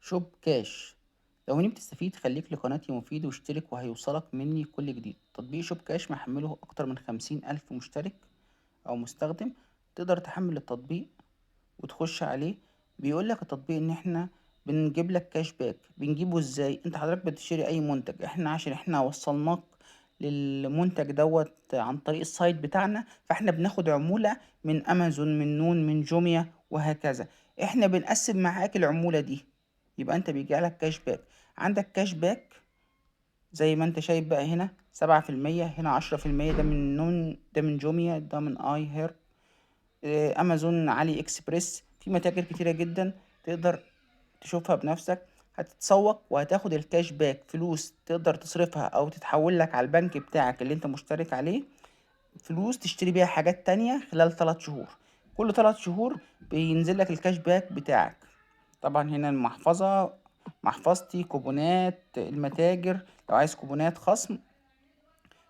شوب كاش. لو انت بتستفيد خليك لقناتي مفيد واشترك وهيوصلك مني كل جديد. تطبيق شوب كاش محمله أكتر من 50,000 مشترك أو مستخدم. تقدر تحمل التطبيق وتخش عليه. بيقولك التطبيق إن احنا بنجيب لك كاش باك. بنجيبه ازاي؟ انت حضرتك بتشتري أي منتج، احنا عشان احنا وصلناك للمنتج دوت عن طريق السايت بتاعنا، فاحنا بناخد عمولة من أمازون، من نون، من جوميا، وهكذا. احنا بنقسم معاك العمولة دي، يبقى انت بيجيلك كاش باك. عندك كاش باك زي ما انت شايف بقى، هنا 7%، هنا 10%. ده من نون، ده من جوميا، ده من اي هير، امازون، علي اكسبريس. في متاجر كتيرة جدا تقدر تشوفها بنفسك. هتتسوق وهتاخد الكاش باك، فلوس تقدر تصرفها او تتحول لك على البنك بتاعك اللي انت مشترك عليه، فلوس تشتري بيها حاجات تانية خلال 3 شهور. كل 3 شهور بينزل لك الكاش باك بتاعك. طبعا هنا المحفظة، محفظتي، كوبونات المتاجر، لو عايز كوبونات خصم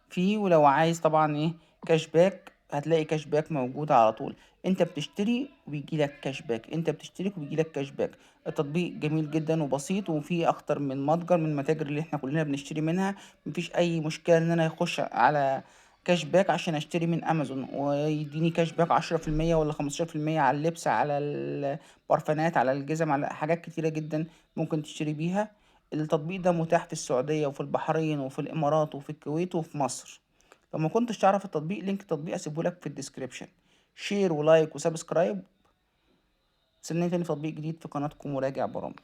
فيه، ولو عايز طبعا ايه كاش باك، هتلاقي كاش باك موجودة على طول. انت بتشتري وبيجي لك كاش باك، انت بتشترك وبيجي لك كاش باك. التطبيق جميل جدا وبسيط، وفيه اكتر من متجر من المتاجر اللي احنا كلنا بنشتري منها. مفيش اي مشكلة ان انا اخش على كاش باك عشان اشتري من امازون ويديني كاش باك 10% ولا 15% على اللبس، على البرفانات، على الجزم، على حاجات كتيرة جدا ممكن تشتري بيها. التطبيق ده متاح في السعودية وفي البحرين وفي الإمارات وفي الكويت وفي مصر. لو ما كنتش تعرف التطبيق، لينك التطبيق اسيبهولك في الديسكريبشن. شير ولايك وسبسكرايب. استناني تاني في تطبيق جديد في قناتكم مراجع برامج.